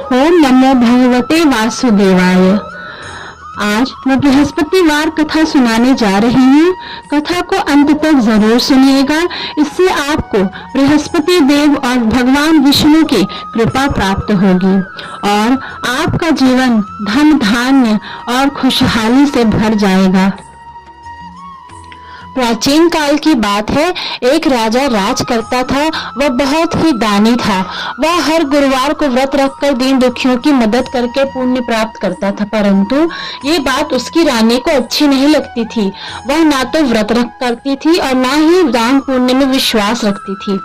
ओम नमो भगवते वासुदेवाय। आज मैं बृहस्पतिवार कथा सुनाने जा रही हूँ। कथा को अंत तक जरूर सुनिएगा, इससे आपको बृहस्पति देव और भगवान विष्णु की कृपा प्राप्त होगी और आपका जीवन धन धान्य और खुशहाली से भर जाएगा। प्राचीन काल की बात है, एक राजा राज करता था। वह बहुत ही दानी था। वह हर गुरुवार को व्रत रखकर दीन दुखियों की मदद करके पुण्य प्राप्त करता था, परंतु ये बात उसकी रानी को अच्छी नहीं लगती थी। वह ना तो व्रत रख करती थी और ना ही दान पुण्य में विश्वास रखती थी।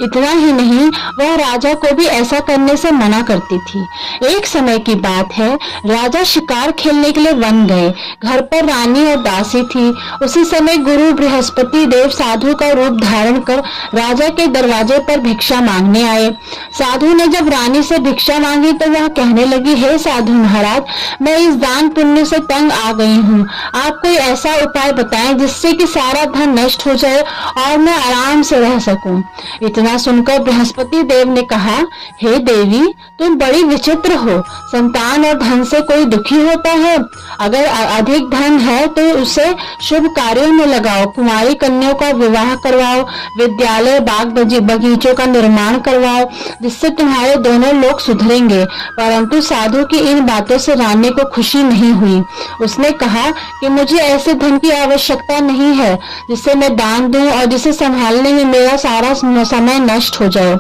इतना ही नहीं, वह राजा को भी ऐसा करने से मना करती थी। एक समय की बात है, राजा शिकार खेलने के लिए वन गए। घर पर रानी और दासी थी। उसी समय गुरु बृहस्पति देव साधु का रूप धारण कर राजा के दरवाजे पर भिक्षा मांगने आए। साधु ने जब रानी से भिक्षा मांगी तो वह कहने लगी, हे साधु महाराज, मैं इस दान पुण्य से तंग आ गई हूँ। आप कोई ऐसा उपाय बताएं जिससे कि सारा धन नष्ट हो जाए और मैं आराम से रह सकूं। इतना सुनकर बृहस्पति देव ने कहा, हे देवी, तुम बड़ी विचित्र हो। संतान और धन से कोई दुखी होता है? अगर अधिक धन है तो उसे शुभ कार्यों में लगाओ, कुमारी कन्याओं का विवाह करवाओ, विद्यालय बाग बगीचों का निर्माण करवाओ, जिससे तुम्हारे दोनों लोग सुधरेंगे। परंतु साधु की इन बातों से रानी को खुशी नहीं हुई। उसने कहा कि मुझे ऐसे धन की आवश्यकता नहीं है जिसे मैं दान दूं और जिसे संभालने में मेरा सारा समय नष्ट हो जाए।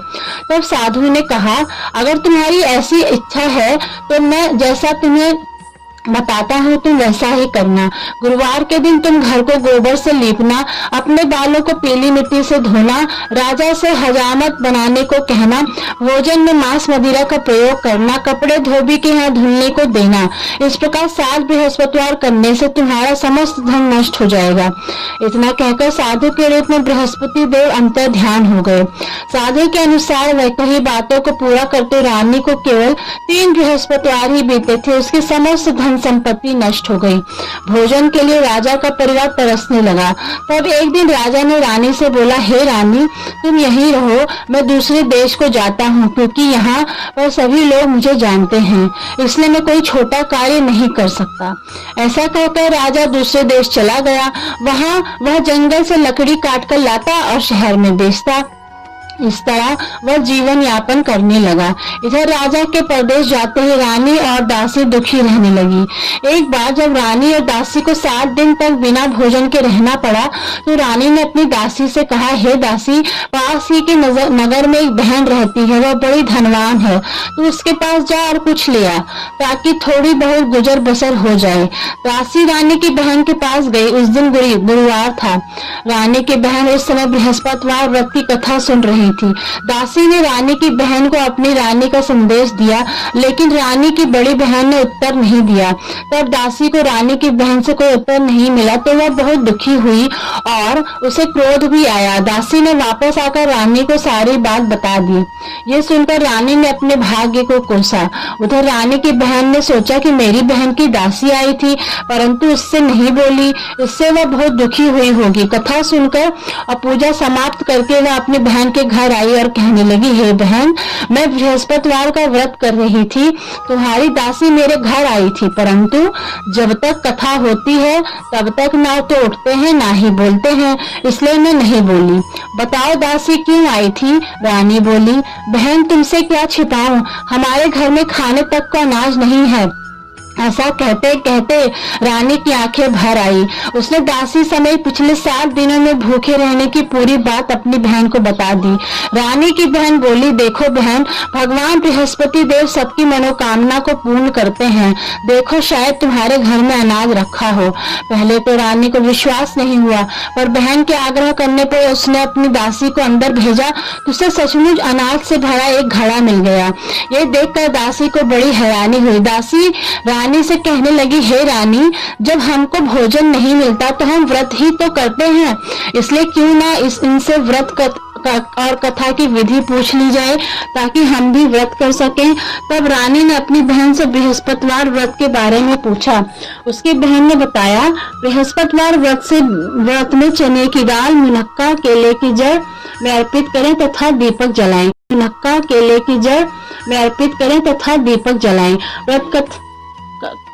तब साधु ने कहा, अगर तुम्हारी ऐसी इच्छा है तो मैं जैसा तुम्हें बताता हूँ तुम वैसा ही करना। गुरुवार के दिन तुम घर को गोबर से लीपना, अपने बालों को पीली मिट्टी से धोना, राजा से हजामत बनाने को कहना, भोजन में मांस मदिरा का प्रयोग करना, कपड़े धोबी के यहाँ धुलने को देना। इस प्रकार 7 बृहस्पतिवार करने से तुम्हारा समस्त धन नष्ट हो जाएगा। इतना कहकर साधु के रूप में बृहस्पति देव अंतर ध्यान हो गए। साधु के अनुसार वह कही बातों को पूरा करते रानी को केवल 3 बृहस्पतिवार ही बीते थे। उसके समस्त धन संपत्ति नष्ट हो गई। भोजन के लिए राजा का परिवार तरसने लगा। तब एक दिन राजा ने रानी से बोला, हे रानी, तुम यहीं रहो, मैं दूसरे देश को जाता हूँ, क्योंकि यहाँ पर सभी लोग मुझे जानते हैं, इसलिए मैं कोई छोटा कार्य नहीं कर सकता। ऐसा कहकर राजा दूसरे देश चला गया। वहाँ वह जंगल से लकड़ी काट कर लाता और शहर में बेचता। इस तरह वह जीवन यापन करने लगा। इधर राजा के प्रदेश जाते ही रानी और दासी दुखी रहने लगी। एक बार जब रानी और दासी को 7 दिन तक बिना भोजन के रहना पड़ा तो रानी ने अपनी दासी से कहा, हे दासी, पास ही के नगर में एक बहन रहती है, वह बड़ी धनवान है, तो उसके पास जा और कुछ ले आ, ताकि थोड़ी बहुत गुजर बसर हो जाए। दासी रानी की बहन के पास गई। उस दिन गुरुवार था। रानी की बहन उस समय बृहस्पतिवार व्रत की कथा सुन रही थी। दासी ने रानी की बहन को अपनी रानी का संदेश दिया, लेकिन रानी की बड़ी बहन ने उत्तर नहीं दिया। तब दासी को रानी की बहन से कोई उत्तर नहीं मिला तो वह बहुत दुखी हुई और उसे क्रोध भी आया। दासी ने वापस आकर रानी को सारी बात बता दी। ये सुनकर रानी ने अपने भाग्य को कोसा। उधर रानी की बहन ने सोचा कि मेरी बहन की दासी आई थी, परंतु उससे नहीं बोली, इससे वह बहुत दुखी हुई होगी। कथा सुनकर और पूजा समाप्त करके वह अपनी बहन के घर आई और कहने लगी, हे बहन, मैं बृहस्पतिवार का व्रत कर रही थी, तुम्हारी दासी मेरे घर आई थी, परंतु जब तक कथा होती है तब तक ना तो उठते हैं ना ही बोलते हैं, इसलिए मैं नहीं बोली। बताओ दासी क्यों आई थी? रानी बोली, बहन, तुमसे क्या छिपाऊं, हमारे घर में खाने तक का अनाज नहीं है। ऐसा कहते कहते रानी की आंखें भर आई। उसने दासी समेत पिछले 7 दिनों में भूखे रहने की पूरी बात अपनी बहन को बता दी। रानी की बहन बोली, देखो बहन, भगवान बृहस्पति देव सबकी मनोकामना को पूर्ण करते हैं। देखो, शायद तुम्हारे घर में अनाज रखा हो। पहले तो रानी को विश्वास नहीं हुआ, पर बहन के आग्रह करने पर उसने अपनी दासी को अंदर भेजा तो उसे सचमुच अनाज से भरा एक घड़ा मिल गया। ये देखकर दासी को बड़ी हैरानी हुई। दासी रानी से कहने लगी, हे रानी, जब हमको भोजन नहीं मिलता तो हम व्रत ही तो करते हैं, इसलिए क्यों ना इनसे व्रत और कथा की विधि पूछ ली जाए ताकि हम भी व्रत कर सकें। तब रानी ने अपनी बहन से बृहस्पतिवार व्रत के बारे में पूछा। उसकी बहन ने बताया, बृहस्पतिवार व्रत में चने की दाल, मुनक्का, केले की जड़ में अर्पित करें तथा दीपक जलाएं। नक्का केले की जड़ में अर्पित करें तथा दीपक जलाएं। व्रत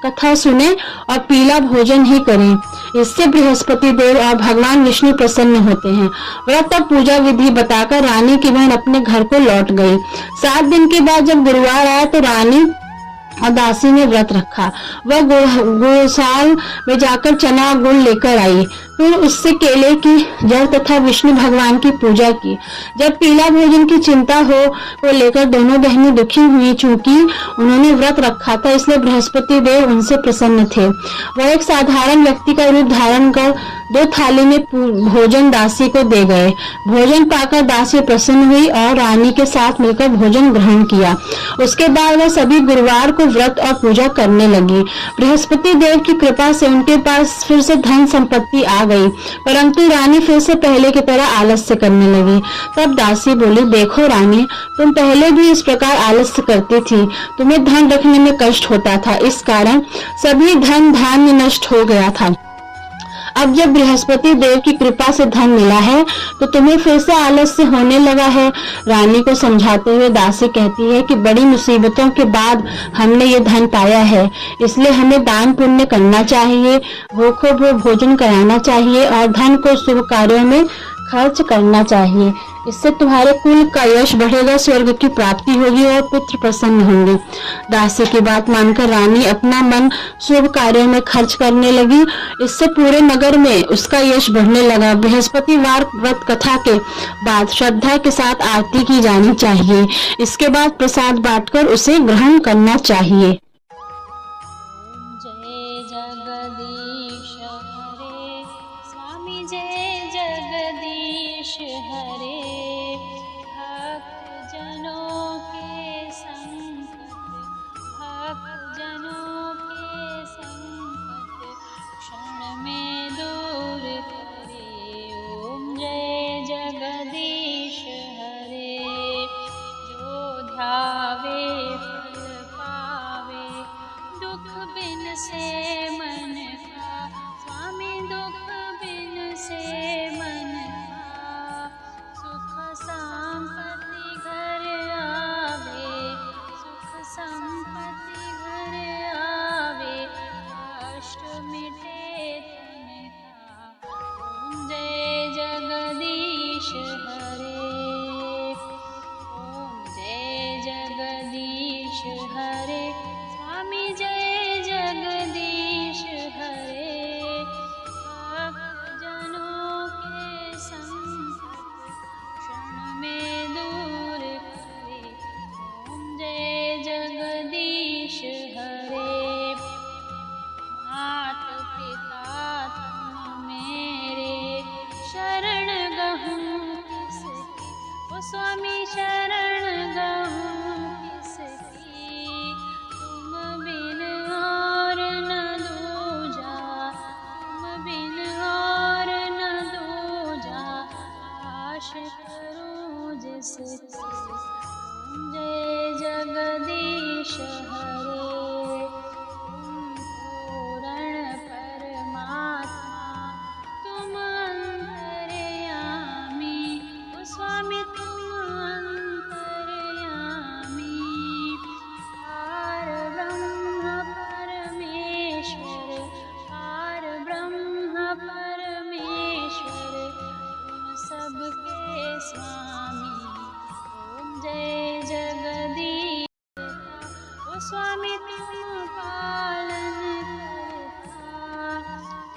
कथा सुने और पीला भोजन ही करें। इससे बृहस्पति देव और भगवान विष्णु प्रसन्न होते हैं। व्रत और पूजा विधि बताकर रानी की बहन अपने घर को लौट गई। 7 दिन के बाद जब गुरुवार आया तो रानी और दासी ने व्रत रखा। वह गौशाल में जाकर चना और गुड़ लेकर आई, फिर उससे केले की जड़ तथा विष्णु भगवान की पूजा की। जब पीला भोजन की चिंता को लेकर दोनों बहनें दुखी हुई, चूंकि उन्होंने व्रत रखा था इसलिए बृहस्पति देव उनसे प्रसन्न थे। वह एक साधारण व्यक्ति का रूप धारण कर 2 थाली में भोजन दासी को दे गए। भोजन पाकर दासी प्रसन्न हुई और रानी के साथ मिलकर भोजन ग्रहण किया। उसके बाद वह सभी गुरुवार को व्रत और पूजा करने लगी। बृहस्पति देव की कृपा से उनके पास फिर से धन संपत्ति आ गई, परंतु रानी फिर से पहले की तरह आलस्य करने लगी। तब दासी बोली, देखो रानी, तुम पहले भी इस प्रकार आलस्य करती थी। तुम्हें धन रखने में कष्ट होता था, इस कारण सभी धन धान्य नष्ट हो गया था। अब जब बृहस्पति देव की कृपा से धन मिला है तो तुम्हें फिर से आलस्य होने लगा है। रानी को समझाते हुए दासी कहती है कि बड़ी मुसीबतों के बाद हमने ये धन पाया है, इसलिए हमें दान पुण्य करना चाहिए, भूखों को भोजन कराना चाहिए और धन को शुभ कार्यों में खर्च करना चाहिए। इससे तुम्हारे कुल का यश बढ़ेगा, स्वर्ग की प्राप्ति होगी और पुत्र प्रसन्न होंगे। दासी की बात मानकर रानी अपना मन शुभ कार्यों में खर्च करने लगी। इससे पूरे नगर में उसका यश बढ़ने लगा। बृहस्पतिवार व्रत कथा के बाद श्रद्धा के साथ आरती की जानी चाहिए। इसके बाद प्रसाद बांटकर उसे ग्रहण करना चाहिए। जय जगदीश हरे, स्वामी जय जगदीश हरे। भक्त जनों के संकट, भक्त जनों के संकट क्षण में दूर करे। ओम जय जगदीश हरे। जो ध्यावे फल पावे, दुख बिन से मन का, स्वामी दुख बिन से मन का। सुख संपत्ति घर आवे, सुख संपत्ति घर आवे, कष्ट मिटे तन का। ओम जय जगदीश हरे। ओम जय जगदीश हरे, स्वामी जय जगदीश हरे। भक्त जनों के संकट क्षण में दूर करे। ओम जय जगदीश हरे। मात पिता तुम मेरे, शरण गहूँ किसकी, ओ स्वामी शरण गहूँ किसकी। तुम बिन और न दूजा, तुम बिन और न दूजा, आश करूं जिसकी। ओम जय जगदीश हरे। तुम पूर्ण परमात्मा, तुम अंतर्यामी, ओ स्वामी तुम अंतर्यामी। पार ब्रह्म परमेश्वर, पार ब्रह्म परमेश्वर, तुम सबके स्वामी। ओम जय जगदीश, ओ स्वामी तुम पालन करता।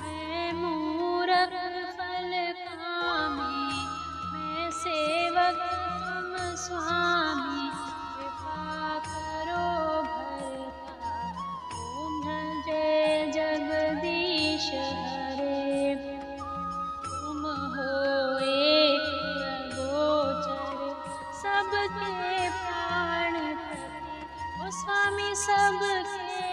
मैं मूरख फल कामी, मैं सेवक तुम स्वामी, कृपा करो भरता। ओम जय जगदीश हरे। तुम हो एक अगोचर, सबके प्राण प्रति, ओ स्वामी सबके